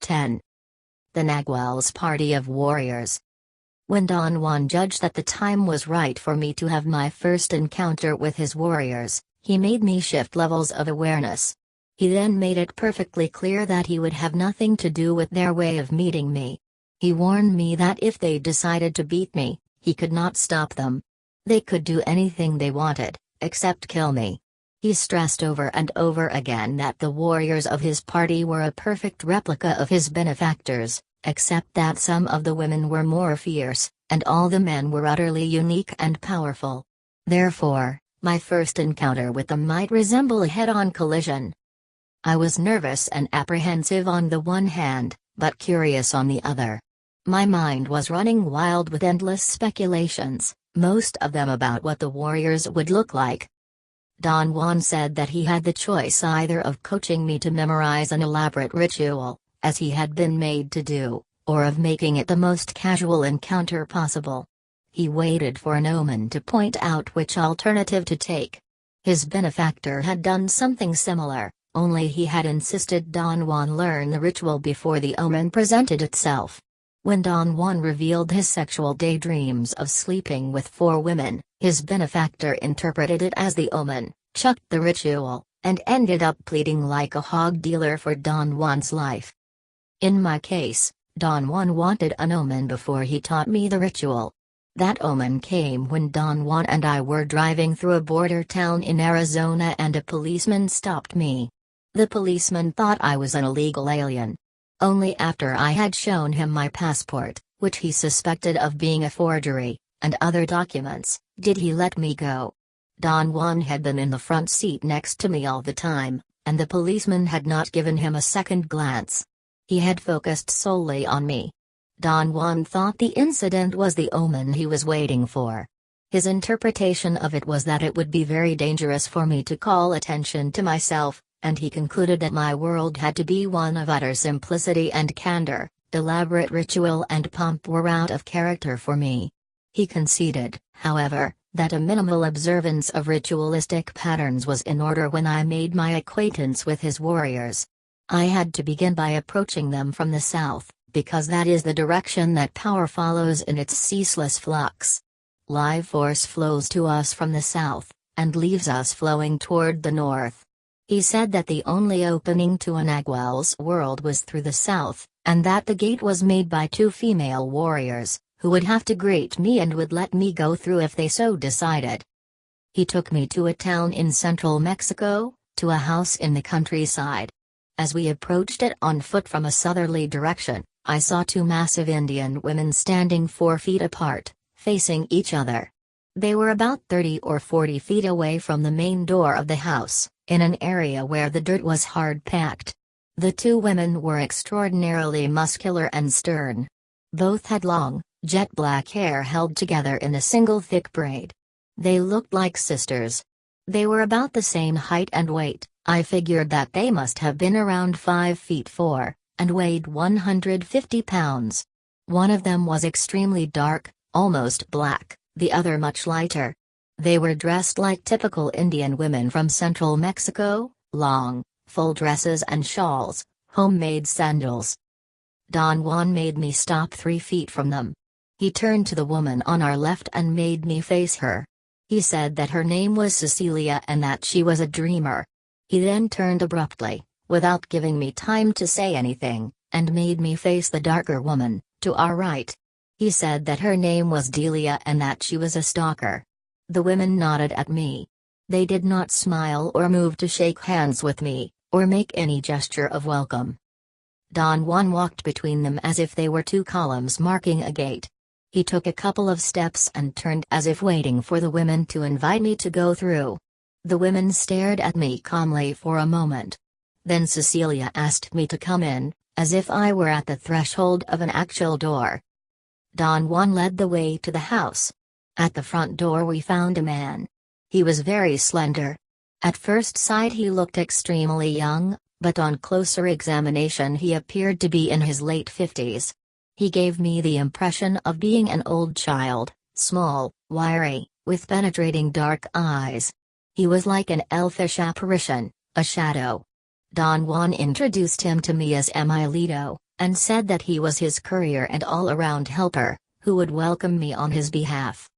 10. The Nagual's Party of Warriors. When Don Juan judged that the time was right for me to have my first encounter with his warriors, he made me shift levels of awareness. He then made it perfectly clear that he would have nothing to do with their way of meeting me. He warned me that if they decided to beat me, he could not stop them. They could do anything they wanted, except kill me. He stressed over and over again that the warriors of his party were a perfect replica of his benefactors, except that some of the women were more fierce, and all the men were utterly unique and powerful. Therefore, my first encounter with them might resemble a head-on collision. I was nervous and apprehensive on the one hand, but curious on the other. My mind was running wild with endless speculations, most of them about what the warriors would look like. Don Juan said that he had the choice either of coaching me to memorize an elaborate ritual, as he had been made to do, or of making it the most casual encounter possible. He waited for an omen to point out which alternative to take. His benefactor had done something similar, only he had insisted Don Juan learn the ritual before the omen presented itself. When Don Juan revealed his sexual daydreams of sleeping with 4 women, his benefactor interpreted it as the omen, chucked the ritual, and ended up pleading like a hog dealer for Don Juan's life. In my case, Don Juan wanted an omen before he taught me the ritual. That omen came when Don Juan and I were driving through a border town in Arizona and a policeman stopped me. The policeman thought I was an illegal alien. Only after I had shown him my passport, which he suspected of being a forgery, and other documents, did he let me go. Don Juan had been in the front seat next to me all the time, and the policeman had not given him a second glance. He had focused solely on me. Don Juan thought the incident was the omen he was waiting for. His interpretation of it was that it would be very dangerous for me to call attention to myself, and he concluded that my world had to be one of utter simplicity and candor. Elaborate ritual and pomp were out of character for me. He conceded, however, that a minimal observance of ritualistic patterns was in order when I made my acquaintance with his warriors. I had to begin by approaching them from the south, because that is the direction that power follows in its ceaseless flux. Life force flows to us from the south, and leaves us flowing toward the north. He said that the only opening to a Nagual's world was through the south, and that the gate was made by 2 female warriors, who would have to greet me and would let me go through if they so decided. He took me to a town in central Mexico, to a house in the countryside. As we approached it on foot from a southerly direction, I saw 2 massive Indian women standing 4 feet apart, facing each other. They were about 30 or 40 feet away from the main door of the house, in an area where the dirt was hard-packed. The 2 women were extraordinarily muscular and stern. Both had long, jet-black hair held together in a single thick braid. They looked like sisters. They were about the same height and weight. I figured that they must have been around 5 feet 4, and weighed 150 pounds. One of them was extremely dark, almost black, the other much lighter. They were dressed like typical Indian women from central Mexico, long, full dresses and shawls, homemade sandals. Don Juan made me stop 3 feet from them. He turned to the woman on our left and made me face her. He said that her name was Cecilia and that she was a dreamer. He then turned abruptly, without giving me time to say anything, and made me face the darker woman, to our right. He said that her name was Delia and that she was a stalker. The women nodded at me. They did not smile or move to shake hands with me, or make any gesture of welcome. Don Juan walked between them as if they were 2 columns marking a gate. He took a couple of steps and turned as if waiting for the women to invite me to go through. The women stared at me calmly for a moment. Then Cecilia asked me to come in, as if I were at the threshold of an actual door. Don Juan led the way to the house. At the front door we found a man. He was very slender. At first sight he looked extremely young, but on closer examination he appeared to be in his late 50s. He gave me the impression of being an old child, small, wiry, with penetrating dark eyes. He was like an elfish apparition, a shadow. Don Juan introduced him to me as Emilito, and said that he was his courier and all-around helper, who would welcome me on his behalf.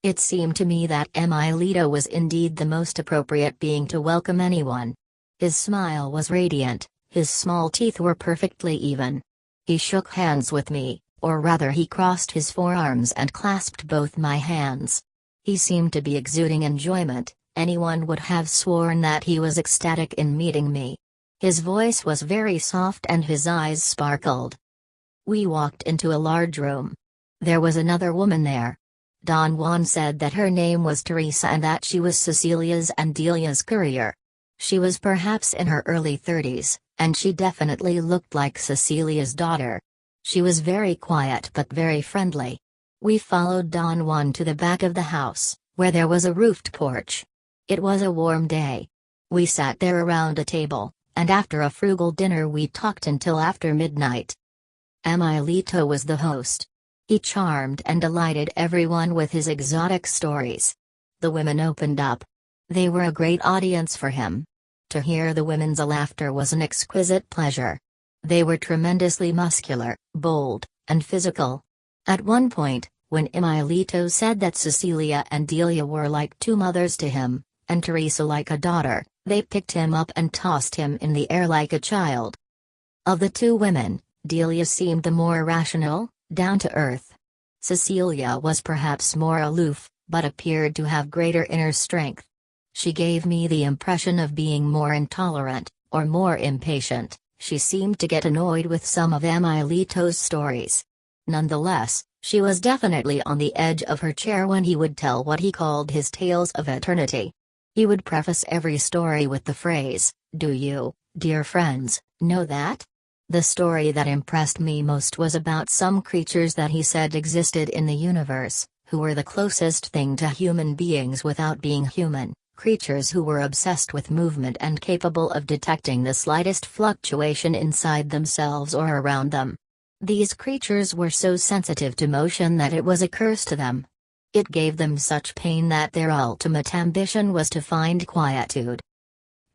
It seemed to me that Emilito was indeed the most appropriate being to welcome anyone. His smile was radiant, his small teeth were perfectly even. He shook hands with me, or rather he crossed his forearms and clasped both my hands. He seemed to be exuding enjoyment. Anyone would have sworn that he was ecstatic in meeting me. His voice was very soft and his eyes sparkled. We walked into a large room. There was another woman there. Don Juan said that her name was Teresa and that she was Cecilia's and Delia's courier. She was perhaps in her early 30s, and she definitely looked like Cecilia's daughter. She was very quiet but very friendly. We followed Don Juan to the back of the house, where there was a roofed porch. It was a warm day. We sat there around a table, and after a frugal dinner we talked until after midnight. Emilito was the host. He charmed and delighted everyone with his exotic stories. The women opened up. They were a great audience for him. To hear the women's laughter was an exquisite pleasure. They were tremendously muscular, bold, and physical. At one point, when Emilito said that Cecilia and Delia were like two mothers to him, and Teresa like a daughter, they picked him up and tossed him in the air like a child. Of the two women, Delia seemed the more rational, down to earth. Cecilia was perhaps more aloof, but appeared to have greater inner strength. She gave me the impression of being more intolerant, or more impatient. She seemed to get annoyed with some of Emilito's stories. Nonetheless, she was definitely on the edge of her chair when he would tell what he called his tales of eternity. He would preface every story with the phrase, "Do you, dear friends, know that?" The story that impressed me most was about some creatures that he said existed in the universe, who were the closest thing to human beings without being human, creatures who were obsessed with movement and capable of detecting the slightest fluctuation inside themselves or around them. These creatures were so sensitive to motion that it was a curse to them. It gave them such pain that their ultimate ambition was to find quietude.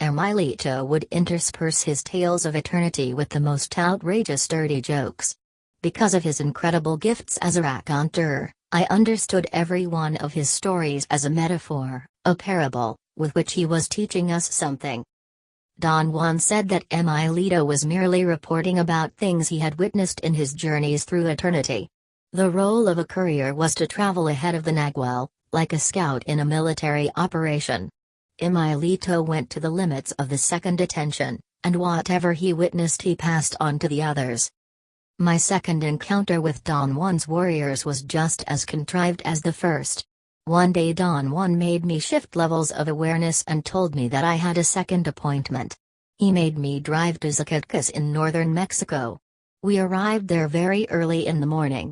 Emilito would intersperse his tales of eternity with the most outrageous dirty jokes. Because of his incredible gifts as a raconteur, I understood every one of his stories as a metaphor, a parable, with which he was teaching us something. Don Juan said that Emilito was merely reporting about things he had witnessed in his journeys through eternity. The role of a courier was to travel ahead of the Nagual, like a scout in a military operation. Emilito went to the limits of the second attention, and whatever he witnessed he passed on to the others. My second encounter with Don Juan's warriors was just as contrived as the first. One day Don Juan made me shift levels of awareness and told me that I had a second appointment. He made me drive to Zacatecas in northern Mexico. We arrived there very early in the morning.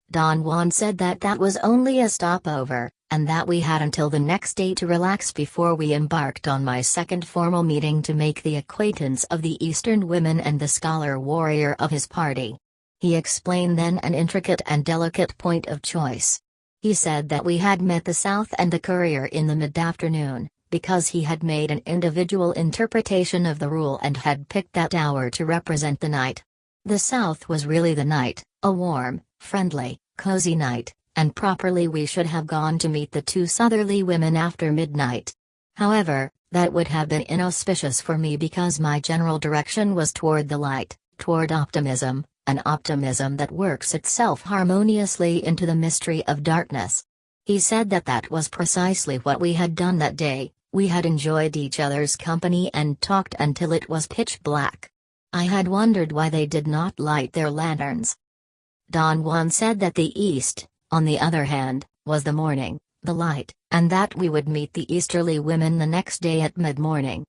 Don Juan said that that was only a stopover, and that we had until the next day to relax before we embarked on my second formal meeting to make the acquaintance of the Eastern women and the scholar warrior of his party. He explained then an intricate and delicate point of choice. He said that we had met the South and the courier in the mid-afternoon, because he had made an individual interpretation of the rule and had picked that hour to represent the night. The South was really the night, a warm, friendly, cozy night, and properly we should have gone to meet the two southerly women after midnight. However, that would have been inauspicious for me because my general direction was toward the light, toward optimism, an optimism that works itself harmoniously into the mystery of darkness. He said that that was precisely what we had done that day. We had enjoyed each other's company and talked until it was pitch black. I had wondered why they did not light their lanterns. Don Juan said that the east, on the other hand, was the morning, the light, and that we would meet the easterly women the next day at mid-morning.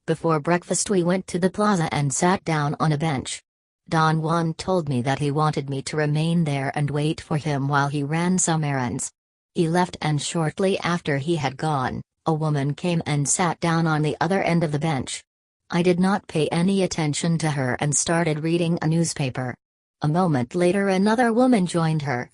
Before breakfast we went to the plaza and sat down on a bench. Don Juan told me that he wanted me to remain there and wait for him while he ran some errands. He left and shortly after he had gone, a woman came and sat down on the other end of the bench. I did not pay any attention to her and started reading a newspaper. A moment later another woman joined her.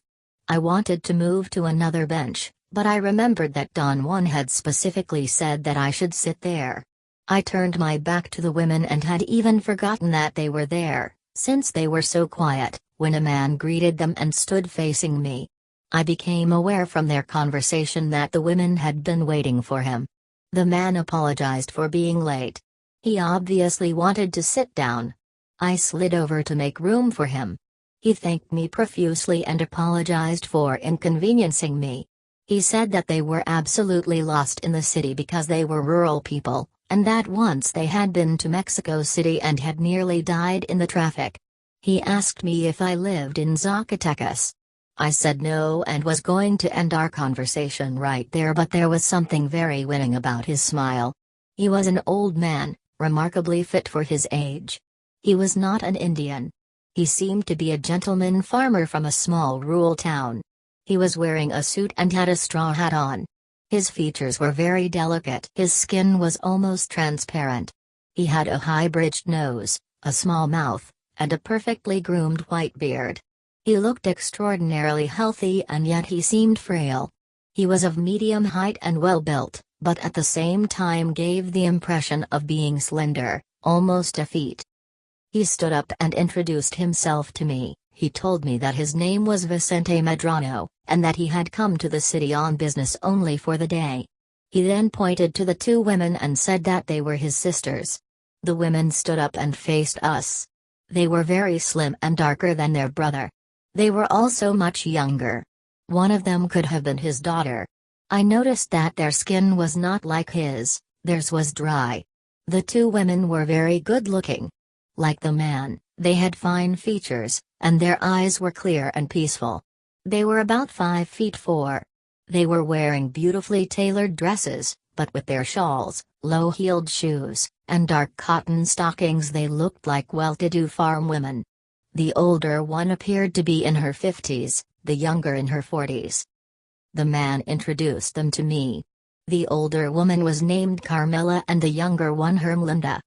I wanted to move to another bench, but I remembered that Don Juan had specifically said that I should sit there. I turned my back to the women and had even forgotten that they were there, Since they were so quiet, when a man greeted them and stood facing me, I became aware from their conversation that the women had been waiting for him. The man apologized for being late. He obviously wanted to sit down. I slid over to make room for him. He thanked me profusely and apologized for inconveniencing me. He said that they were absolutely lost in the city because they were rural people, and that once they had been to Mexico City and had nearly died in the traffic. He asked me if I lived in Zacatecas. I said no and was going to end our conversation right there, but there was something very winning about his smile. He was an old man, remarkably fit for his age. He was not an Indian. He seemed to be a gentleman farmer from a small rural town. He was wearing a suit and had a straw hat on. His features were very delicate. His skin was almost transparent. He had a high-bridged nose, a small mouth, and a perfectly groomed white beard. He looked extraordinarily healthy and yet he seemed frail. He was of medium height and well-built, but at the same time gave the impression of being slender, almost effete. He stood up and introduced himself to me. He told me that his name was Vicente Medrano, and that he had come to the city on business only for the day. He then pointed to the two women and said that they were his sisters. The women stood up and faced us. They were very slim and darker than their brother. They were also much younger. One of them could have been his daughter. I noticed that their skin was not like his, theirs was dry. The two women were very good-looking. Like the man, they had fine features, and their eyes were clear and peaceful. They were about 5'4". They were wearing beautifully tailored dresses, but with their shawls, low-heeled shoes, and dark cotton stockings they looked like well-to-do farm women. The older one appeared to be in her 50s, the younger in her 40s. The man introduced them to me. The older woman was named Carmela and the younger one Hermelinda.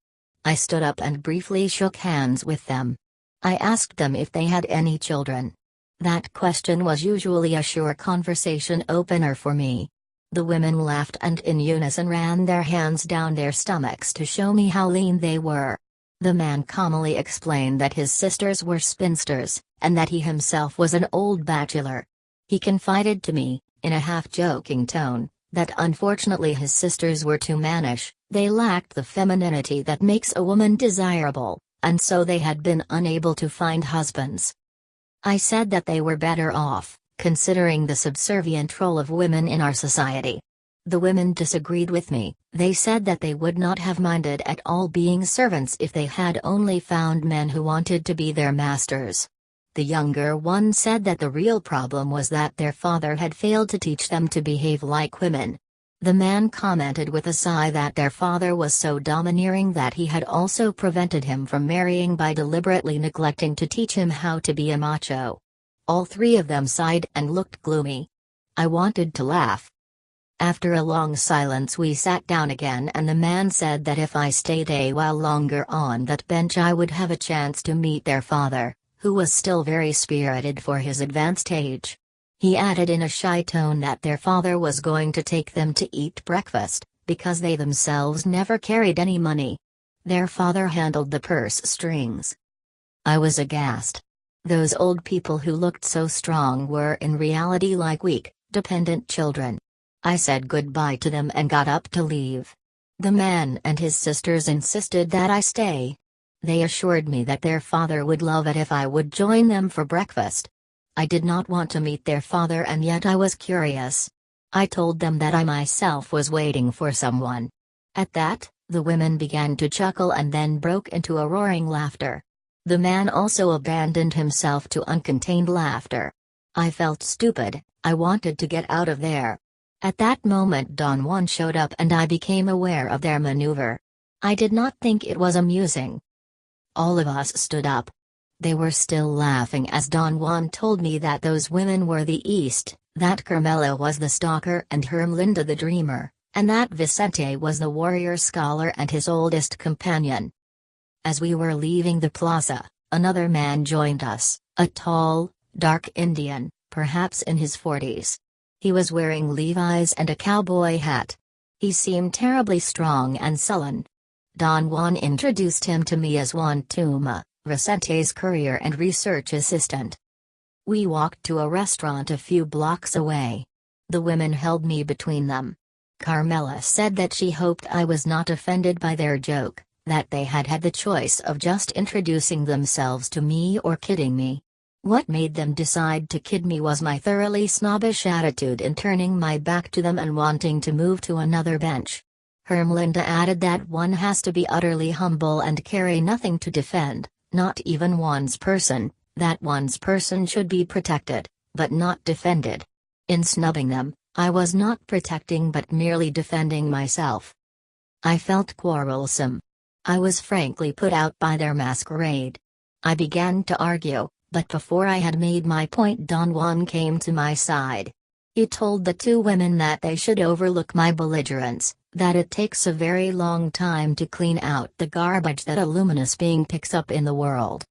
I stood up and briefly shook hands with them. I asked them if they had any children. That question was usually a sure conversation opener for me. The women laughed and in unison ran their hands down their stomachs to show me how lean they were. The man calmly explained that his sisters were spinsters, and that he himself was an old bachelor. He confided to me, in a half-joking tone, that unfortunately his sisters were too mannish, they lacked the femininity that makes a woman desirable, and so they had been unable to find husbands. I said that they were better off, considering the subservient role of women in our society. The women disagreed with me. They said that they would not have minded at all being servants if they had only found men who wanted to be their masters. The younger one said that the real problem was that their father had failed to teach them to behave like women. The man commented with a sigh that their father was so domineering that he had also prevented him from marrying by deliberately neglecting to teach him how to be a macho. All three of them sighed and looked gloomy. I wanted to laugh. After a long silence we sat down again and the man said that if I stayed a while longer on that bench I would have a chance to meet their father, who was still very spirited for his advanced age. He added in a shy tone that their father was going to take them to eat breakfast, because they themselves never carried any money. Their father handled the purse strings. I was aghast. Those old people who looked so strong were in reality like weak, dependent children. I said goodbye to them and got up to leave. The man and his sisters insisted that I stay. They assured me that their father would love it if I would join them for breakfast. I did not want to meet their father and yet I was curious. I told them that I myself was waiting for someone. At that, the women began to chuckle and then broke into a roaring laughter. The man also abandoned himself to uncontained laughter. I felt stupid. I wanted to get out of there. At that moment Don Juan showed up and I became aware of their maneuver. I did not think it was amusing. All of us stood up. They were still laughing as Don Juan told me that those women were the East, that Carmela was the stalker and Hermelinda the dreamer, and that Vicente was the warrior scholar and his oldest companion. As we were leaving the plaza, another man joined us, a tall, dark Indian, perhaps in his 40s. He was wearing Levi's and a cowboy hat. He seemed terribly strong and sullen. Don Juan introduced him to me as Juan Tuma, Vicente's courier and research assistant. We walked to a restaurant a few blocks away. The women held me between them. Carmela said that she hoped I was not offended by their joke, that they had had the choice of just introducing themselves to me or kidding me. What made them decide to kid me was my thoroughly snobbish attitude in turning my back to them and wanting to move to another bench. Hermlinda added that one has to be utterly humble and carry nothing to defend, not even one's person, that one's person should be protected, but not defended. In snubbing them, I was not protecting but merely defending myself. I felt quarrelsome. I was frankly put out by their masquerade. I began to argue, but before I had made my point, Don Juan came to my side. He told the two women that they should overlook my belligerence, that it takes a very long time to clean out the garbage that a luminous being picks up in the world.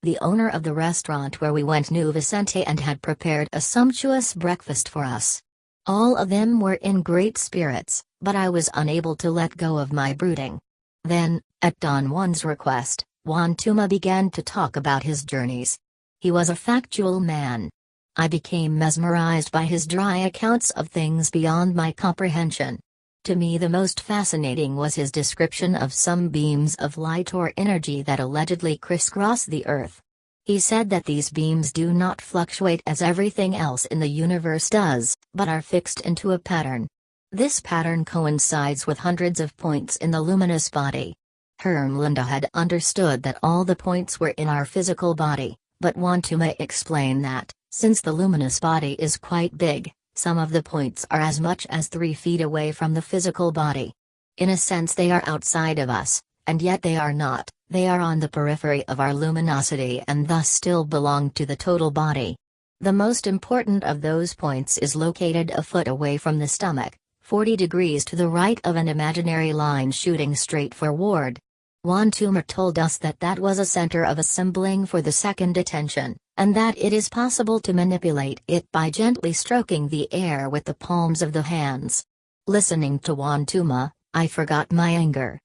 The owner of the restaurant where we went knew Vicente and had prepared a sumptuous breakfast for us. All of them were in great spirits, but I was unable to let go of my brooding. Then, at Don Juan's request, Juan Tuma began to talk about his journeys. He was a factual man. I became mesmerized by his dry accounts of things beyond my comprehension. To me, the most fascinating was his description of some beams of light or energy that allegedly crisscross the Earth. He said that these beams do not fluctuate as everything else in the universe does, but are fixed into a pattern. This pattern coincides with hundreds of points in the luminous body. Hermlinda had understood that all the points were in our physical body, but Juan Tuma explained that, since the luminous body is quite big, some of the points are as much as 3 feet away from the physical body. In a sense they are outside of us, and yet they are not, they are on the periphery of our luminosity and thus still belong to the total body. The most important of those points is located a foot away from the stomach, 40 degrees to the right of an imaginary line shooting straight forward. Juan Tuma told us that that was a center of assembling for the second attention, and that it is possible to manipulate it by gently stroking the air with the palms of the hands. Listening to Juan Tuma, I forgot my anger.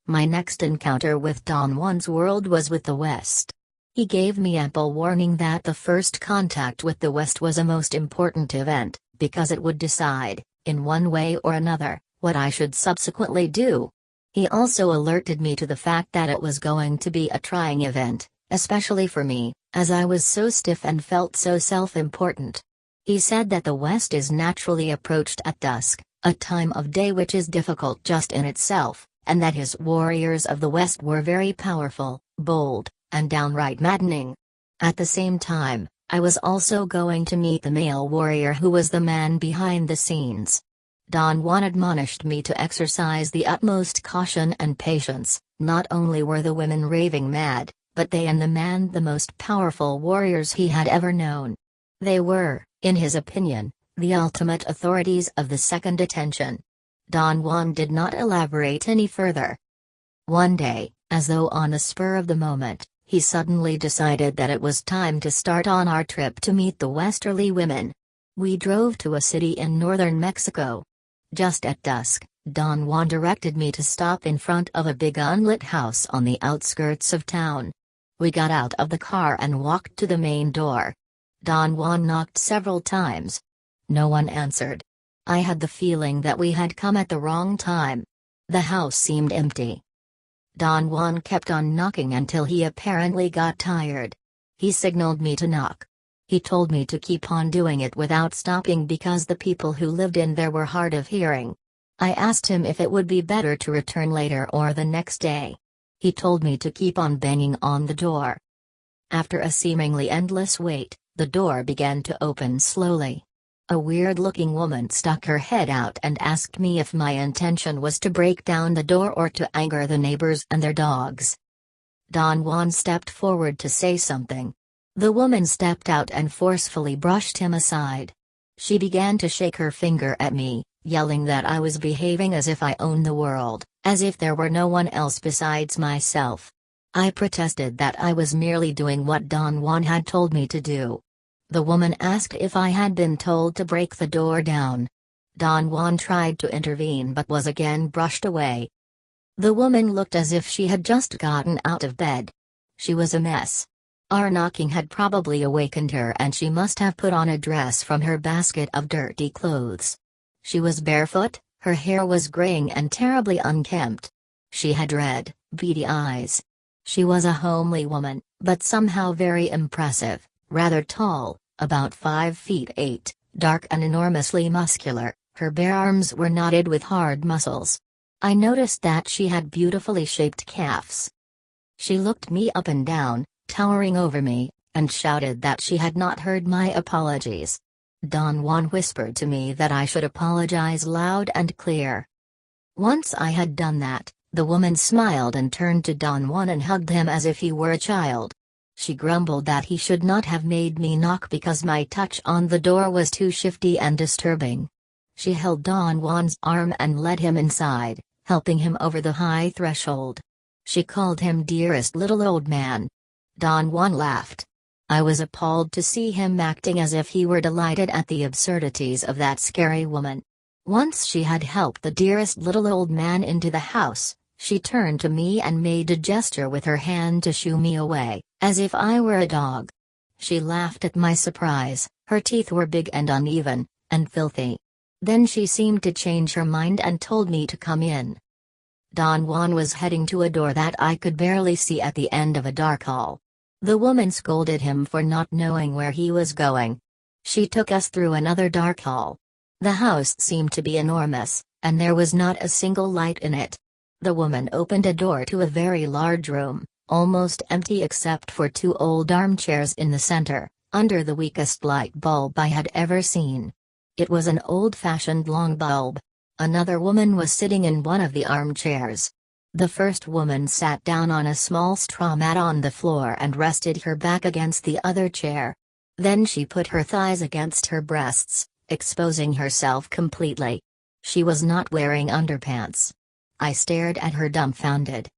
My next encounter with Don Juan's world was with the West. He gave me ample warning that the first contact with the West was a most important event, because it would decide, in one way or another, what I should subsequently do. He also alerted me to the fact that it was going to be a trying event, especially for me, as I was so stiff and felt so self-important. He said that the West is naturally approached at dusk, a time of day which is difficult just in itself, and that his warriors of the West were very powerful, bold, and downright maddening. At the same time, I was also going to meet the male warrior who was the man behind the scenes. Don Juan admonished me to exercise the utmost caution and patience. Not only were the women raving mad, but they and the man the most powerful warriors he had ever known. They were, in his opinion, the ultimate authorities of the second attention. Don Juan did not elaborate any further. One day, as though on the spur of the moment, he suddenly decided that it was time to start on our trip to meet the Westerly women. We drove to a city in northern Mexico. Just at dusk, Don Juan directed me to stop in front of a big unlit house on the outskirts of town. We got out of the car and walked to the main door. Don Juan knocked several times. No one answered. I had the feeling that we had come at the wrong time. The house seemed empty. Don Juan kept on knocking until he apparently got tired. He signaled me to knock. He told me to keep on doing it without stopping because the people who lived in there were hard of hearing. I asked him if it would be better to return later or the next day. He told me to keep on banging on the door. After a seemingly endless wait, the door began to open slowly. A weird-looking woman stuck her head out and asked me if my intention was to break down the door or to anger the neighbors and their dogs. Don Juan stepped forward to say something. The woman stepped out and forcefully brushed him aside. She began to shake her finger at me, yelling that I was behaving as if I owned the world, as if there were no one else besides myself. I protested that I was merely doing what Don Juan had told me to do. The woman asked if I had been told to break the door down. Don Juan tried to intervene but was again brushed away. The woman looked as if she had just gotten out of bed. She was a mess. Our knocking had probably awakened her, and she must have put on a dress from her basket of dirty clothes. She was barefoot, her hair was graying and terribly unkempt. She had red, beady eyes. She was a homely woman, but somehow very impressive, rather tall, about 5 feet 8, dark and enormously muscular. Her bare arms were knotted with hard muscles. I noticed that she had beautifully shaped calves. She looked me up and down, towering over me, and shouted that she had not heard my apologies. Don Juan whispered to me that I should apologize loud and clear. Once I had done that, the woman smiled and turned to Don Juan and hugged him as if he were a child. She grumbled that he should not have made me knock because my touch on the door was too shifty and disturbing. She held Don Juan's arm and led him inside, helping him over the high threshold. She called him dearest little old man. Don Juan laughed. I was appalled to see him acting as if he were delighted at the absurdities of that scary woman. Once she had helped the dearest little old man into the house, she turned to me and made a gesture with her hand to shoo me away, as if I were a dog. She laughed at my surprise. Her teeth were big and uneven, and filthy. Then she seemed to change her mind and told me to come in. Don Juan was heading to a door that I could barely see at the end of a dark hall. The woman scolded him for not knowing where he was going. She took us through another dark hall. The house seemed to be enormous, and there was not a single light in it. The woman opened a door to a very large room, almost empty except for 2 old armchairs in the center, under the weakest light bulb I had ever seen. It was an old-fashioned long bulb. Another woman was sitting in one of the armchairs. The first woman sat down on a small straw mat on the floor and rested her back against the other chair. Then she put her thighs against her breasts, exposing herself completely. She was not wearing underpants. I stared at her dumbfounded.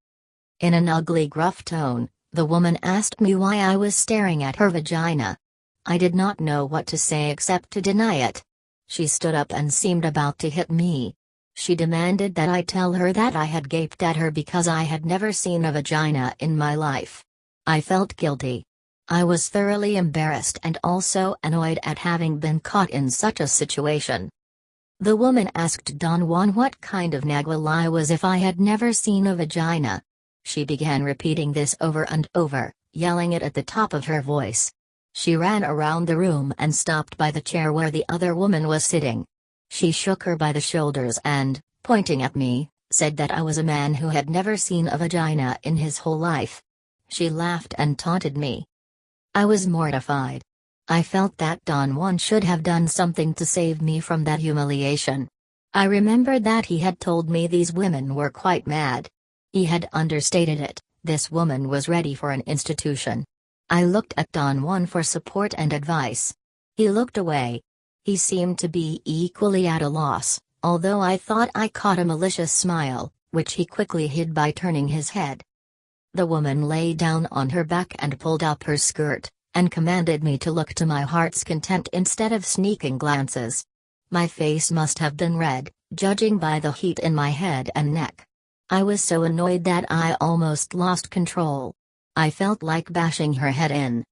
In an ugly gruff tone, the woman asked me why I was staring at her vagina. I did not know what to say except to deny it. She stood up and seemed about to hit me. She demanded that I tell her that I had gaped at her because I had never seen a vagina in my life. I felt guilty. I was thoroughly embarrassed and also annoyed at having been caught in such a situation. The woman asked Don Juan what kind of nagual I was if I had never seen a vagina. She began repeating this over and over, yelling it at the top of her voice. She ran around the room and stopped by the chair where the other woman was sitting. She shook her by the shoulders and, pointing at me, said that I was a man who had never seen a vagina in his whole life. She laughed and taunted me. I was mortified. I felt that Don Juan should have done something to save me from that humiliation. I remembered that he had told me these women were quite mad. He had understated it. This woman was ready for an institution. I looked at Don Juan for support and advice. He looked away. He seemed to be equally at a loss, although I thought I caught a malicious smile, which he quickly hid by turning his head. The woman lay down on her back and pulled up her skirt, and commanded me to look to my heart's content instead of sneaking glances. My face must have been red, judging by the heat in my head and neck. I was so annoyed that I almost lost control. I felt like bashing her head in.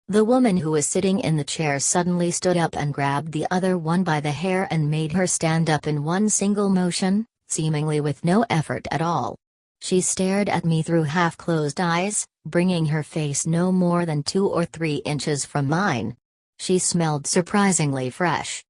The woman who was sitting in the chair suddenly stood up and grabbed the other one by the hair and made her stand up in one single motion, seemingly with no effort at all. She stared at me through half-closed eyes, bringing her face no more than 2 or 3 inches from mine. She smelled surprisingly fresh.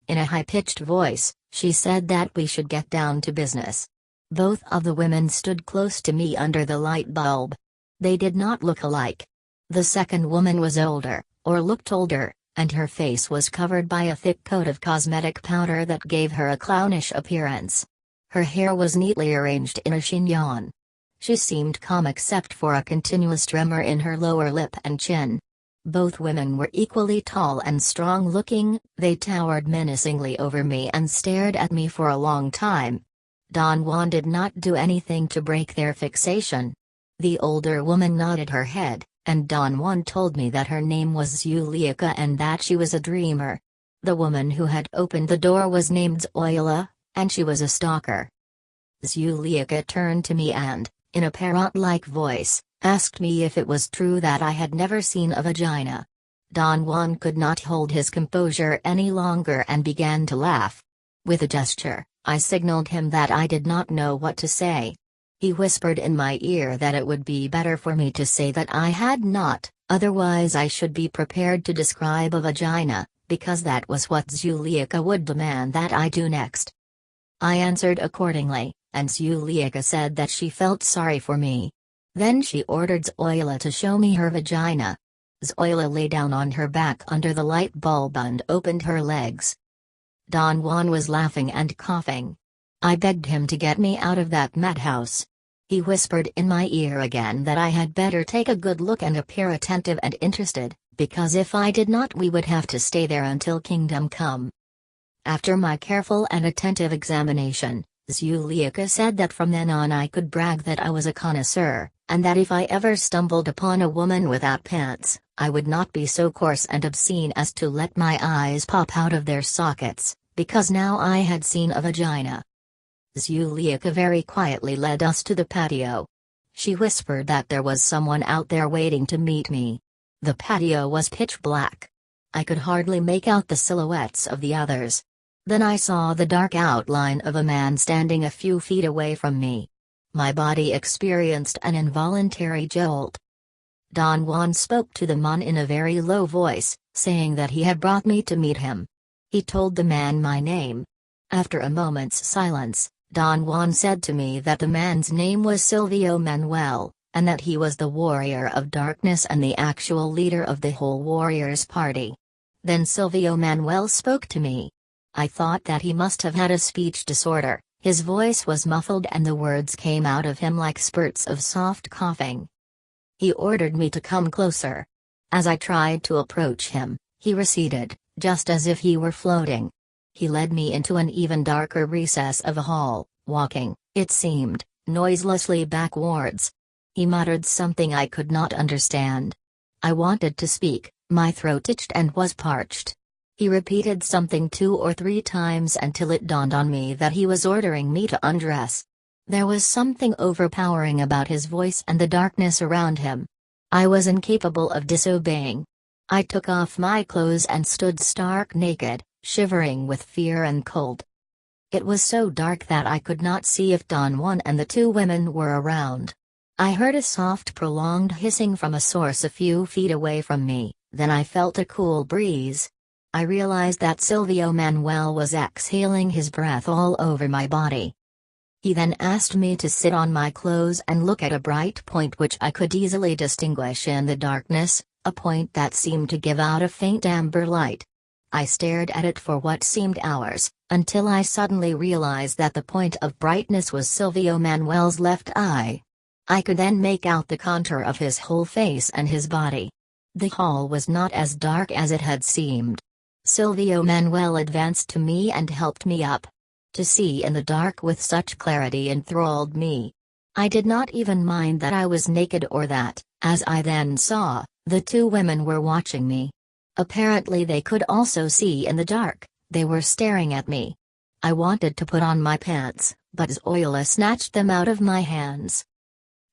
In a high-pitched voice, she said that we should get down to business. Both of the women stood close to me under the light bulb. They did not look alike. The second woman was older, or looked older, and her face was covered by a thick coat of cosmetic powder that gave her a clownish appearance. Her hair was neatly arranged in a chignon. She seemed calm except for a continuous tremor in her lower lip and chin. Both women were equally tall and strong-looking. They towered menacingly over me and stared at me for a long time. Don Juan did not do anything to break their fixation. The older woman nodded her head, and Don Juan told me that her name was Zuleika and that she was a dreamer. The woman who had opened the door was named Zoila, and she was a stalker. Zuleika turned to me and, in a parrot-like voice, asked me if it was true that I had never seen a vagina. Don Juan could not hold his composure any longer and began to laugh. With a gesture, I signaled him that I did not know what to say. He whispered in my ear that it would be better for me to say that I had not, otherwise I should be prepared to describe a vagina, because that was what Zuleika would demand that I do next. I answered accordingly, and Zuleika said that she felt sorry for me. Then she ordered Zoila to show me her vagina. Zoila lay down on her back under the light bulb and opened her legs. Don Juan was laughing and coughing. I begged him to get me out of that madhouse. He whispered in my ear again that I had better take a good look and appear attentive and interested, because if I did not we would have to stay there until Kingdom Come. After my careful and attentive examination, Zuleika said that from then on I could brag that I was a connoisseur, and that if I ever stumbled upon a woman without pants, I would not be so coarse and obscene as to let my eyes pop out of their sockets, because now I had seen a vagina. Zuleika very quietly led us to the patio. She whispered that there was someone out there waiting to meet me. The patio was pitch black. I could hardly make out the silhouettes of the others. Then I saw the dark outline of a man standing a few feet away from me. My body experienced an involuntary jolt. Don Juan spoke to the man in a very low voice, saying that he had brought me to meet him. He told the man my name. After a moment's silence, Don Juan said to me that the man's name was Silvio Manuel, and that he was the warrior of darkness and the actual leader of the whole warriors party. Then Silvio Manuel spoke to me. I thought that he must have had a speech disorder. His voice was muffled and the words came out of him like spurts of soft coughing. He ordered me to come closer. As I tried to approach him, he receded, just as if he were floating. He led me into an even darker recess of a hall, walking, it seemed, noiselessly backwards. He muttered something I could not understand. I wanted to speak, my throat itched and was parched. He repeated something 2 or 3 times until it dawned on me that he was ordering me to undress. There was something overpowering about his voice and the darkness around him. I was incapable of disobeying. I took off my clothes and stood stark naked, shivering with fear and cold. It was so dark that I could not see if Don Juan and the 2 women were around. I heard a soft prolonged hissing from a source a few feet away from me, then I felt a cool breeze. I realized that Silvio Manuel was exhaling his breath all over my body. He then asked me to sit on my clothes and look at a bright point which I could easily distinguish in the darkness, a point that seemed to give out a faint amber light. I stared at it for what seemed hours, until I suddenly realized that the point of brightness was Silvio Manuel's left eye. I could then make out the contour of his whole face and his body. The hall was not as dark as it had seemed. Silvio Manuel advanced to me and helped me up. To see in the dark with such clarity enthralled me. I did not even mind that I was naked or that, as I then saw, the 2 women were watching me. Apparently they could also see in the dark, they were staring at me. I wanted to put on my pants, but Zoila snatched them out of my hands.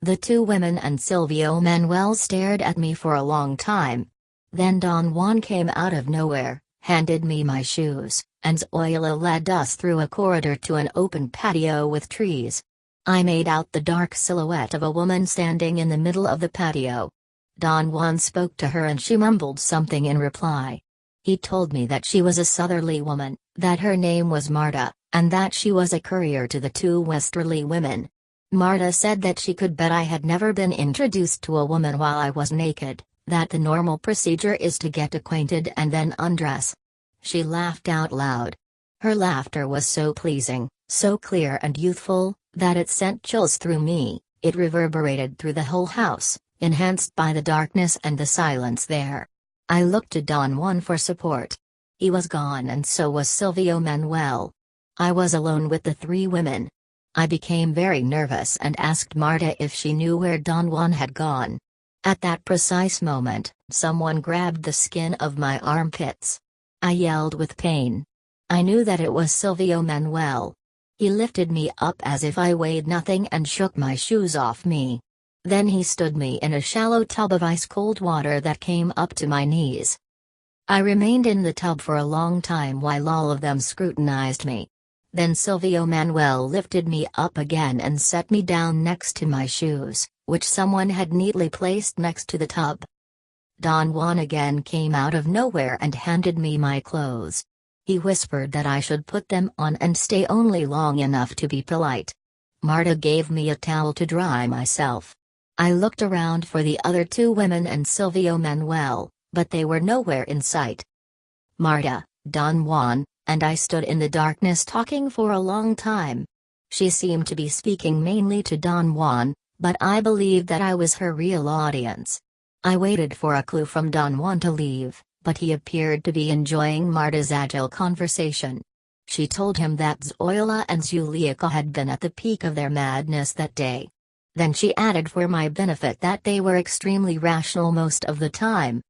The 2 women and Silvio Manuel stared at me for a long time. Then Don Juan came out of nowhere, handed me my shoes, and Zoila led us through a corridor to an open patio with trees. I made out the dark silhouette of a woman standing in the middle of the patio. Don Juan spoke to her and she mumbled something in reply. He told me that she was a southerly woman, that her name was Marta, and that she was a courier to the 2 westerly women. Marta said that she could bet I had never been introduced to a woman while I was naked, that the normal procedure is to get acquainted and then undress. She laughed out loud. Her laughter was so pleasing, so clear and youthful, that it sent chills through me. It reverberated through the whole house, enhanced by the darkness and the silence there. I looked to Don Juan for support. He was gone and so was Silvio Manuel. I was alone with the 3 women. I became very nervous and asked Marta if she knew where Don Juan had gone. At that precise moment, someone grabbed the skin of my armpits. I yelled with pain. I knew that it was Silvio Manuel. He lifted me up as if I weighed nothing and shook my shoes off me. Then he stood me in a shallow tub of ice-cold water that came up to my knees. I remained in the tub for a long time while all of them scrutinized me. Then Silvio Manuel lifted me up again and set me down next to my shoes, which someone had neatly placed next to the tub. Don Juan again came out of nowhere and handed me my clothes. He whispered that I should put them on and stay only long enough to be polite. Marta gave me a towel to dry myself. I looked around for the other two women and Silvio Manuel, but they were nowhere in sight. Marta, Don Juan, and I stood in the darkness talking for a long time. She seemed to be speaking mainly to Don Juan, but I believed that I was her real audience. I waited for a clue from Don Juan to leave, but he appeared to be enjoying Marta's agile conversation. She told him that Zoila and Zuleika had been at the peak of their madness that day. Then she added for my benefit that they were extremely rational most of the time.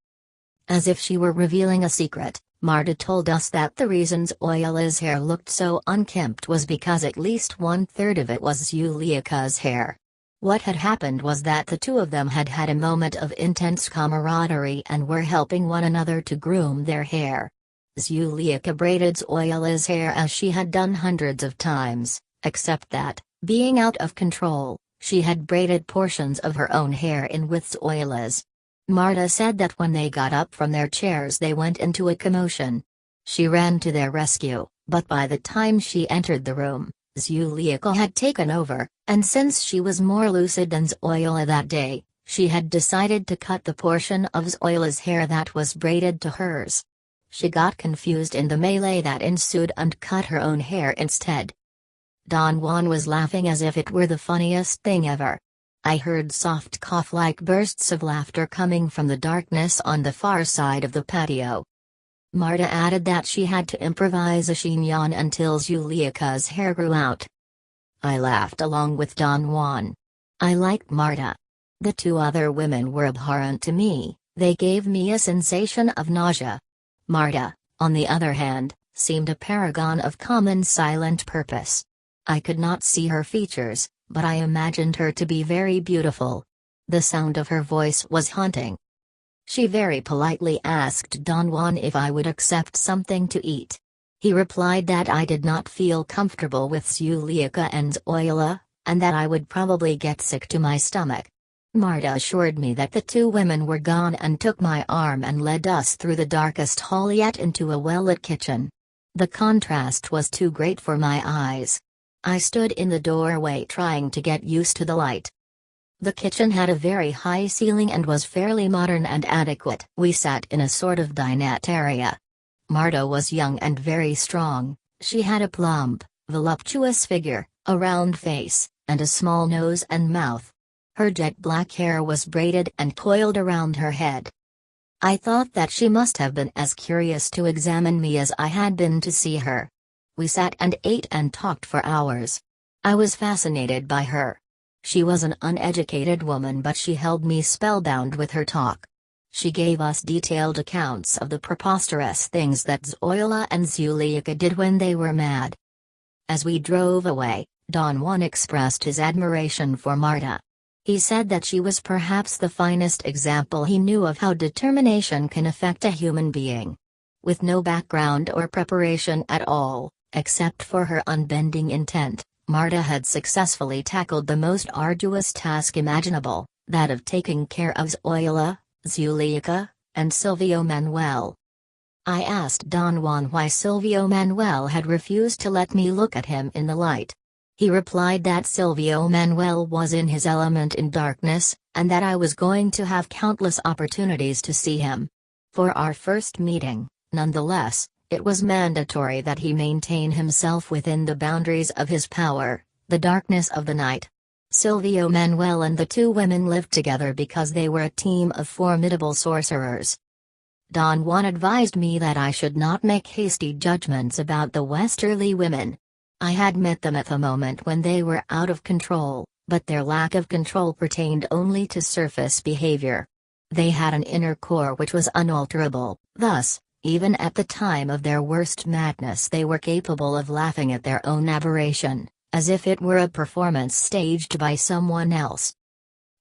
As if she were revealing a secret, Marta told us that the reason Zoila's hair looked so unkempt was because at least 1/3 of it was Zuleika's hair. What had happened was that the two of them had had a moment of intense camaraderie and were helping one another to groom their hair. Zuleika braided Zoila's hair as she had done hundreds of times, except that, being out of control, she had braided portions of her own hair in with Zoila's. Marta said that when they got up from their chairs they went into a commotion. She ran to their rescue, but by the time she entered the room, Zuleika had taken over, and since she was more lucid than Zoila that day, she had decided to cut the portion of Zoila's hair that was braided to hers. She got confused in the melee that ensued and cut her own hair instead. Don Juan was laughing as if it were the funniest thing ever. I heard soft cough-like bursts of laughter coming from the darkness on the far side of the patio. Marta added that she had to improvise a chignon until Zuleika's hair grew out. I laughed along with Don Juan. I liked Marta. The two other women were abhorrent to me, they gave me a sensation of nausea. Marta, on the other hand, seemed a paragon of calm and silent purpose. I could not see her features, but I imagined her to be very beautiful. The sound of her voice was haunting. She very politely asked Don Juan if I would accept something to eat. He replied that I did not feel comfortable with Zuleika and Zoila, and that I would probably get sick to my stomach. Marta assured me that the two women were gone and took my arm and led us through the darkest hall yet into a well-lit kitchen. The contrast was too great for my eyes. I stood in the doorway trying to get used to the light. The kitchen had a very high ceiling and was fairly modern and adequate. We sat in a sort of dinette area. Marta was young and very strong. She had a plump, voluptuous figure, a round face, and a small nose and mouth. Her jet black hair was braided and coiled around her head. I thought that she must have been as curious to examine me as I had been to see her. We sat and ate and talked for hours. I was fascinated by her. She was an uneducated woman, but she held me spellbound with her talk. She gave us detailed accounts of the preposterous things that Zoila and Zuleika did when they were mad. As we drove away, Don Juan expressed his admiration for Marta. He said that she was perhaps the finest example he knew of how determination can affect a human being. With no background or preparation at all, except for her unbending intent, Marta had successfully tackled the most arduous task imaginable, that of taking care of Zoila, Zuleika, and Silvio Manuel. I asked Don Juan why Silvio Manuel had refused to let me look at him in the light. He replied that Silvio Manuel was in his element in darkness, and that I was going to have countless opportunities to see him. For our first meeting, nonetheless, it was mandatory that he maintain himself within the boundaries of his power, the darkness of the night. Silvio Manuel and the two women lived together because they were a team of formidable sorcerers. Don Juan advised me that I should not make hasty judgments about the Westerly women. I had met them at the moment when they were out of control, but their lack of control pertained only to surface behavior. They had an inner core which was unalterable, thus, even at the time of their worst madness they were capable of laughing at their own aberration, as if it were a performance staged by someone else.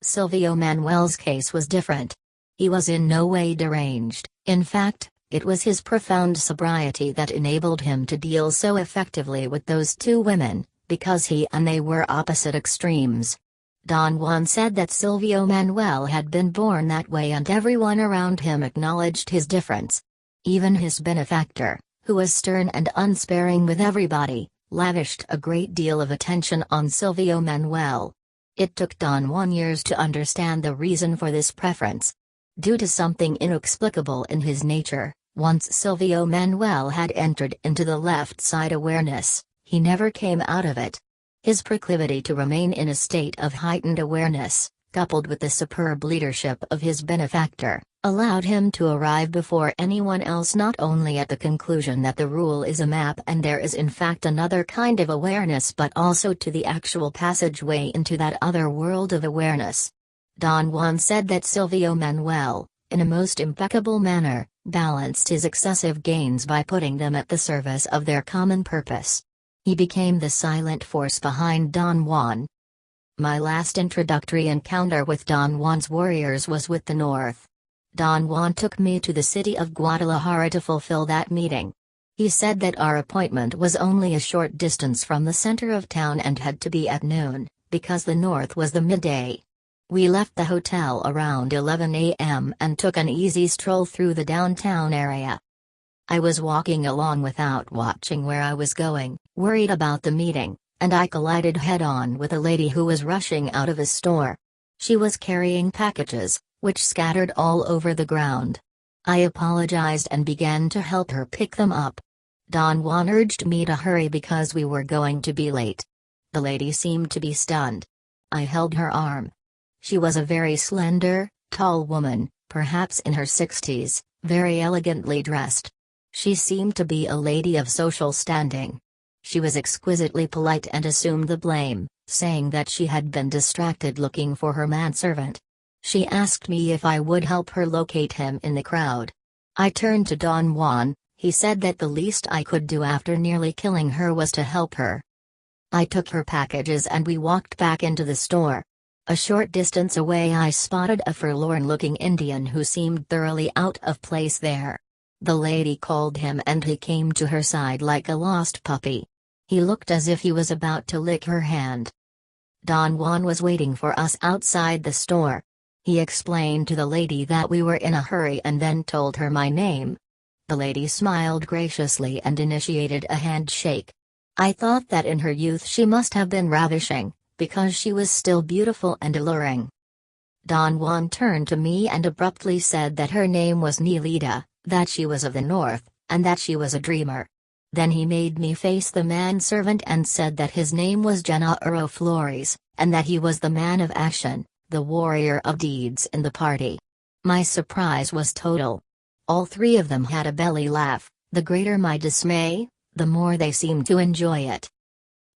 Silvio Manuel's case was different. He was in no way deranged. In fact, it was his profound sobriety that enabled him to deal so effectively with those two women, because he and they were opposite extremes. Don Juan said that Silvio Manuel had been born that way and everyone around him acknowledged his difference. Even his benefactor, who was stern and unsparing with everybody, lavished a great deal of attention on Silvio Manuel. It took Don Juan years to understand the reason for this preference. Due to something inexplicable in his nature, once Silvio Manuel had entered into the left side awareness, he never came out of it. His proclivity to remain in a state of heightened awareness, coupled with the superb leadership of his benefactor, allowed him to arrive before anyone else not only at the conclusion that the rule is a map and there is in fact another kind of awareness but also to the actual passageway into that other world of awareness. Don Juan said that Silvio Manuel, in a most impeccable manner, balanced his excessive gains by putting them at the service of their common purpose. He became the silent force behind Don Juan. My last introductory encounter with Don Juan's warriors was with the North. Don Juan took me to the city of Guadalajara to fulfill that meeting. He said that our appointment was only a short distance from the center of town and had to be at noon, because the North was the midday. We left the hotel around 11 a.m. and took an easy stroll through the downtown area. I was walking along without watching where I was going, worried about the meeting, and I collided head-on with a lady who was rushing out of a store. She was carrying packages, which scattered all over the ground. I apologized and began to help her pick them up. Don Juan urged me to hurry because we were going to be late. The lady seemed to be stunned. I held her arm. She was a very slender, tall woman, perhaps in her 60s, very elegantly dressed. She seemed to be a lady of social standing. She was exquisitely polite and assumed the blame, saying that she had been distracted looking for her manservant. She asked me if I would help her locate him in the crowd. I turned to Don Juan. He said that the least I could do after nearly killing her was to help her. I took her packages and we walked back into the store. A short distance away I spotted a forlorn-looking Indian who seemed thoroughly out of place there. The lady called him and he came to her side like a lost puppy. He looked as if he was about to lick her hand. Don Juan was waiting for us outside the store. He explained to the lady that we were in a hurry and then told her my name. The lady smiled graciously and initiated a handshake. I thought that in her youth she must have been ravishing, because she was still beautiful and alluring. Don Juan turned to me and abruptly said that her name was Nelita, that she was of the North, and that she was a dreamer. Then he made me face the manservant and said that his name was Genaro Flores, and that he was the man of action, the warrior of deeds in the party. My surprise was total. All three of them had a belly laugh. The greater my dismay, the more they seemed to enjoy it.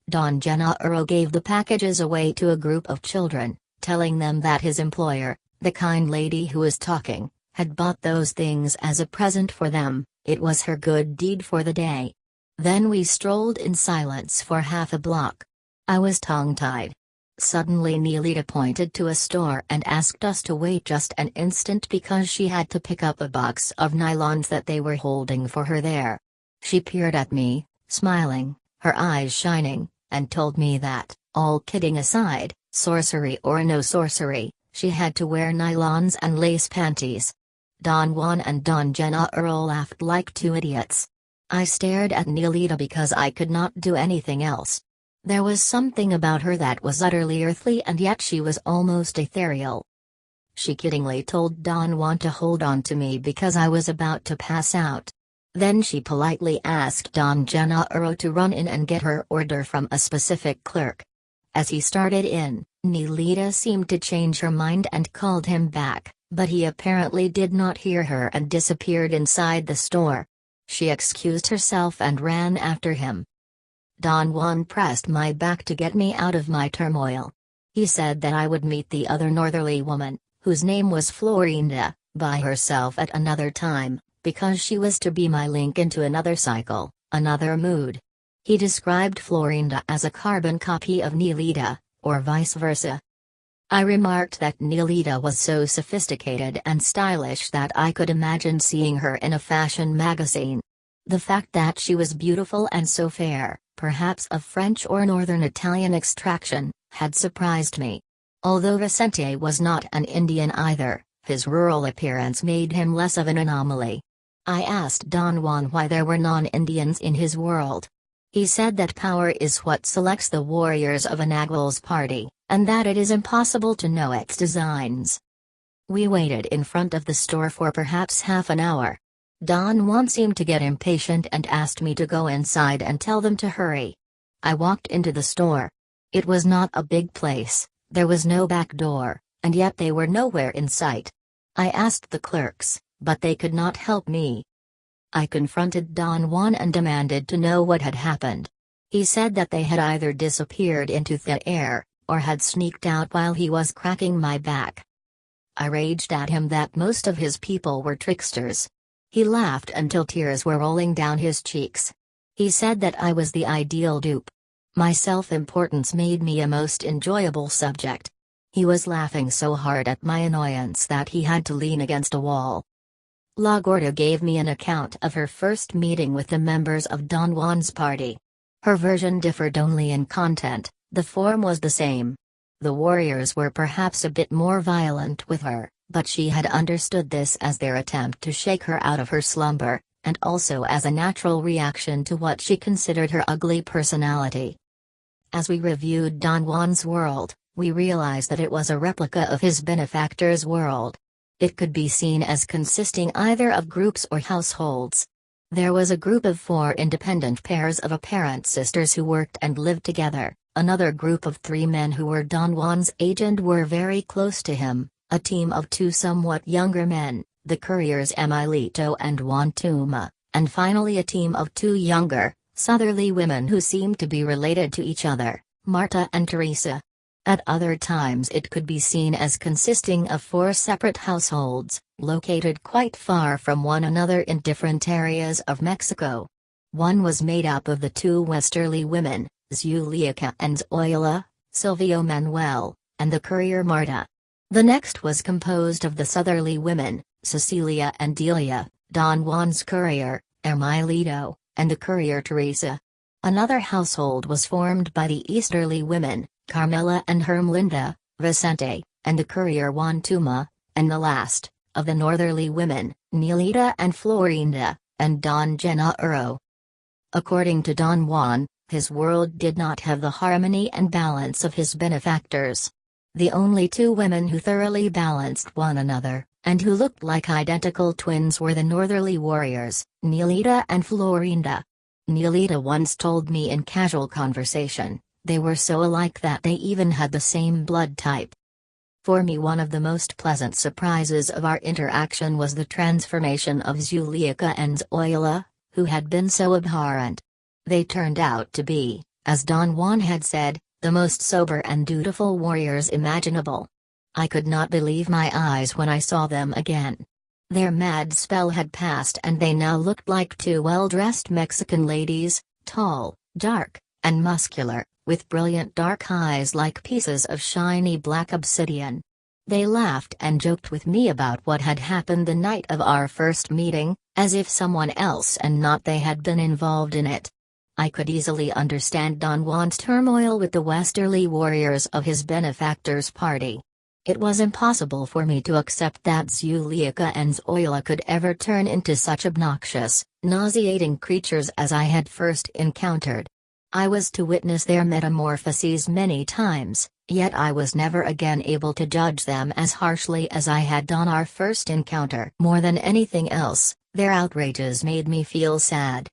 Don Genaro gave the packages away to a group of children, telling them that his employer, the kind lady who was talking, had bought those things as a present for them. It was her good deed for the day. Then we strolled in silence for half a block. I was tongue-tied. Suddenly Nelita pointed to a store and asked us to wait just an instant because she had to pick up a box of nylons that they were holding for her there. She peered at me, smiling, her eyes shining, and told me that, all kidding aside, sorcery or no sorcery, she had to wear nylons and lace panties. Don Juan and Don Genaro laughed like two idiots. I stared at Nelita because I could not do anything else. There was something about her that was utterly earthly and yet she was almost ethereal. She kiddingly told Don Juan to hold on to me because I was about to pass out. Then she politely asked Don Genaro to run in and get her order from a specific clerk. As he started in, Nelita seemed to change her mind and called him back, but he apparently did not hear her and disappeared inside the store. She excused herself and ran after him. Don Juan pressed my back to get me out of my turmoil. He said that I would meet the other northerly woman, whose name was Florinda, by herself at another time, because she was to be my link into another cycle, another mood. He described Florinda as a carbon copy of Nelita, or vice versa. I remarked that Neelita was so sophisticated and stylish that I could imagine seeing her in a fashion magazine. The fact that she was beautiful and so fair, perhaps of French or Northern Italian extraction, had surprised me. Although Vicente was not an Indian either, his rural appearance made him less of an anomaly. I asked Don Juan why there were non-Indians in his world. He said that power is what selects the warriors of a Nagual's party, and that it is impossible to know its designs. We waited in front of the store for perhaps half an hour. Don Juan seemed to get impatient and asked me to go inside and tell them to hurry. I walked into the store. It was not a big place, there was no back door, and yet they were nowhere in sight. I asked the clerks, but they could not help me. I confronted Don Juan and demanded to know what had happened. He said that they had either disappeared into thin air, or had sneaked out while he was cracking my back. I raged at him that most of his people were tricksters. He laughed until tears were rolling down his cheeks. He said that I was the ideal dupe. My self-importance made me a most enjoyable subject. He was laughing so hard at my annoyance that he had to lean against a wall. La Gorda gave me an account of her first meeting with the members of Don Juan's party. Her version differed only in content, the form was the same. The warriors were perhaps a bit more violent with her, but she had understood this as their attempt to shake her out of her slumber, and also as a natural reaction to what she considered her ugly personality. As we reviewed Don Juan's world, we realized that it was a replica of his benefactor's world. It could be seen as consisting either of groups or households. There was a group of 4 independent pairs of apparent sisters who worked and lived together, another group of 3 men who were Don Juan's age and were very close to him, a team of 2 somewhat younger men, the couriers Emilito and Juan Tuma, and finally a team of 2 younger, southerly women who seemed to be related to each other, Marta and Teresa. At other times it could be seen as consisting of 4 separate households, located quite far from one another in different areas of Mexico. One was made up of the 2 westerly women, Zuliaca and Zoila, Silvio Manuel, and the courier Marta. The next was composed of the southerly women, Cecilia and Delia, Don Juan's courier, Emilito, and the courier Teresa. Another household was formed by the easterly women, Carmela and Hermelinda, Vicente, and the courier Juan Tuma, and the last, of the northerly women, Neelita and Florinda, and Don Genaro. According to Don Juan, his world did not have the harmony and balance of his benefactors. The only 2 women who thoroughly balanced one another, and who looked like identical twins were the northerly warriors, Neelita and Florinda. Neelita once told me in casual conversation, they were so alike that they even had the same blood type. For me, one of the most pleasant surprises of our interaction was the transformation of Zuliaca and Zoila, who had been so abhorrent. They turned out to be, as Don Juan had said, the most sober and dutiful warriors imaginable. I could not believe my eyes when I saw them again. Their mad spell had passed and they now looked like 2 well-dressed Mexican ladies, tall, dark, and muscular, with brilliant dark eyes like pieces of shiny black obsidian. They laughed and joked with me about what had happened the night of our first meeting, as if someone else and not they had been involved in it. I could easily understand Don Juan's turmoil with the westerly warriors of his benefactor's party. It was impossible for me to accept that Zuliaca and Zoila could ever turn into such obnoxious, nauseating creatures as I had first encountered. I was to witness their metamorphoses many times, yet I was never again able to judge them as harshly as I had on our first encounter. More than anything else, their outrages made me feel sad.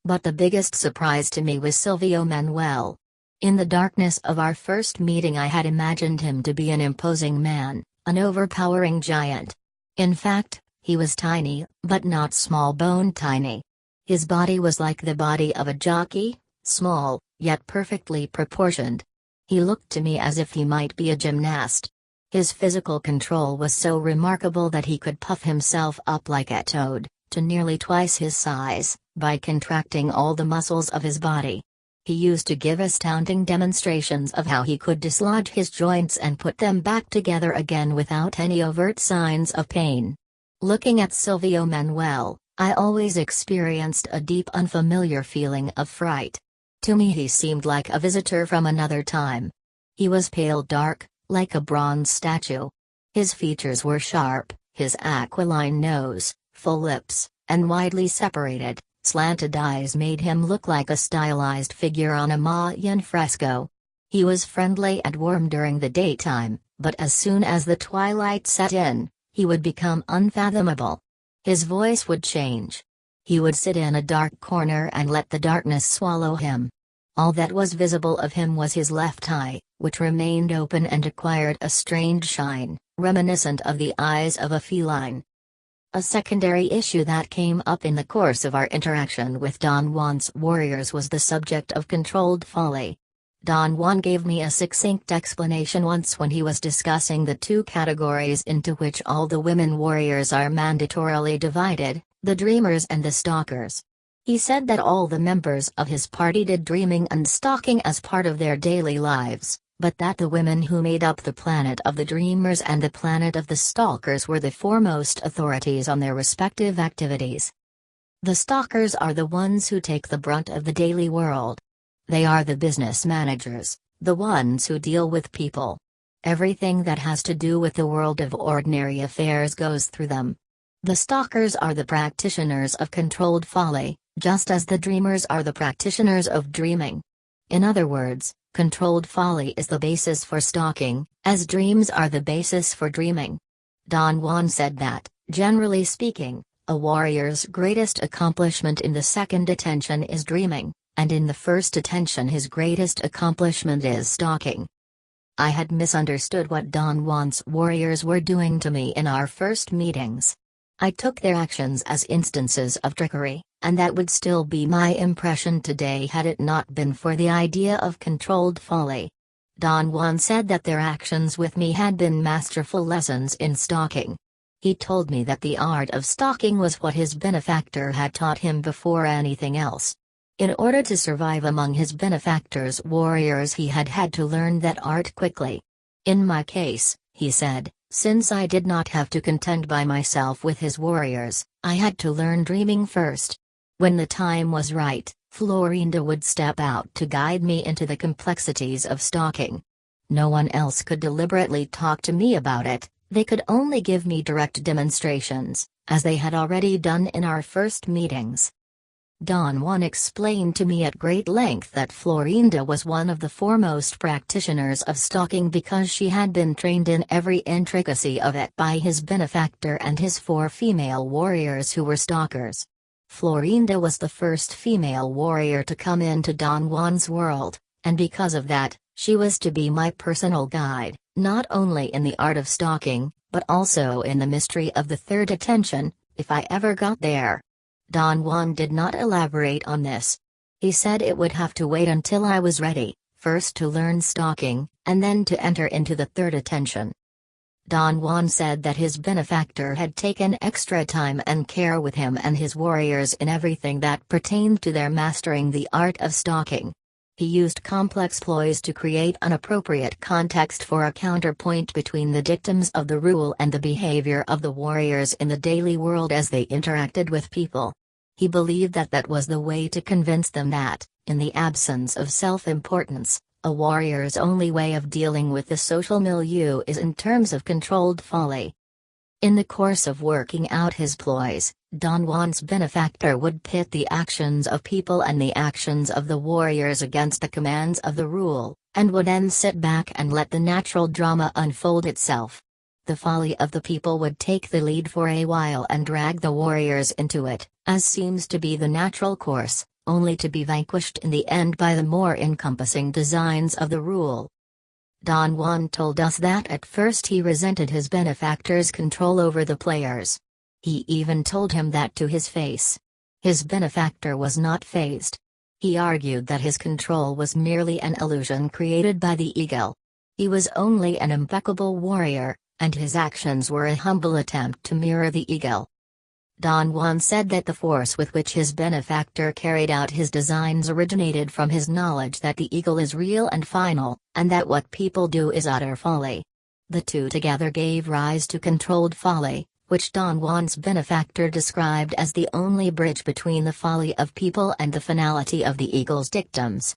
But the biggest surprise to me was Silvio Manuel. In the darkness of our first meeting I had imagined him to be an imposing man, an overpowering giant. In fact, he was tiny, but not small-boned tiny. His body was like the body of a jockey, small, yet perfectly proportioned. He looked to me as if he might be a gymnast. His physical control was so remarkable that he could puff himself up like a toad, to nearly twice his size, by contracting all the muscles of his body. He used to give astounding demonstrations of how he could dislodge his joints and put them back together again without any overt signs of pain. Looking at Silvio Manuel, I always experienced a deep unfamiliar feeling of fright. To me he seemed like a visitor from another time. He was pale dark, like a bronze statue. His features were sharp, his aquiline nose, full lips, and widely separated, slanted eyes made him look like a stylized figure on a Mayan fresco. He was friendly and warm during the daytime, but as soon as the twilight set in, he would become unfathomable. His voice would change. He would sit in a dark corner and let the darkness swallow him. All that was visible of him was his left eye, which remained open and acquired a strange shine, reminiscent of the eyes of a feline. A secondary issue that came up in the course of our interaction with Don Juan's warriors was the subject of controlled folly. Don Juan gave me a succinct explanation once when he was discussing the two categories into which all the women warriors are mandatorily divided, the dreamers and the stalkers. He said that all the members of his party did dreaming and stalking as part of their daily lives, but that the women who made up the planet of the dreamers and the planet of the stalkers were the foremost authorities on their respective activities. The stalkers are the ones who take the brunt of the daily world. They are the business managers, the ones who deal with people. Everything that has to do with the world of ordinary affairs goes through them. The stalkers are the practitioners of controlled folly, just as the dreamers are the practitioners of dreaming. In other words, controlled folly is the basis for stalking, as dreams are the basis for dreaming. Don Juan said that, generally speaking, a warrior's greatest accomplishment in the second attention is dreaming, and in the first attention his greatest accomplishment is stalking. I had misunderstood what Don Juan's warriors were doing to me in our first meetings. I took their actions as instances of trickery, and that would still be my impression today had it not been for the idea of controlled folly. Don Juan said that their actions with me had been masterful lessons in stalking. He told me that the art of stalking was what his benefactor had taught him before anything else. In order to survive among his benefactor's warriors, he had had to learn that art quickly. In my case, he said, since I did not have to contend by myself with his warriors, I had to learn dreaming first. When the time was right, Florinda would step out to guide me into the complexities of stalking. No one else could deliberately talk to me about it, they could only give me direct demonstrations, as they had already done in our first meetings. Don Juan explained to me at great length that Florinda was one of the foremost practitioners of stalking because she had been trained in every intricacy of it by his benefactor and his 4 female warriors who were stalkers. Florinda was the first female warrior to come into Don Juan's world, and because of that, she was to be my personal guide, not only in the art of stalking, but also in the mystery of the third attention, if I ever got there. Don Juan did not elaborate on this. He said it would have to wait until I was ready, first to learn stalking, and then to enter into the third attention. Don Juan said that his benefactor had taken extra time and care with him and his warriors in everything that pertained to their mastering the art of stalking. He used complex ploys to create an appropriate context for a counterpoint between the dictums of the rule and the behavior of the warriors in the daily world as they interacted with people. He believed that that was the way to convince them that, in the absence of self-importance, a warrior's only way of dealing with the social milieu is in terms of controlled folly. In the course of working out his ploys, Don Juan's benefactor would pit the actions of people and the actions of the warriors against the commands of the rule, and would then sit back and let the natural drama unfold itself. The folly of the people would take the lead for a while and drag the warriors into it, as seems to be the natural course, only to be vanquished in the end by the more encompassing designs of the rule. Don Juan told us that at first he resented his benefactor's control over the players. He even told him that to his face. His benefactor was not fazed. He argued that his control was merely an illusion created by the ego. He was only an impeccable warrior, and his actions were a humble attempt to mirror the ego. Don Juan said that the force with which his benefactor carried out his designs originated from his knowledge that the eagle is real and final, and that what people do is utter folly. The two together gave rise to controlled folly, which Don Juan's benefactor described as the only bridge between the folly of people and the finality of the eagle's dictums.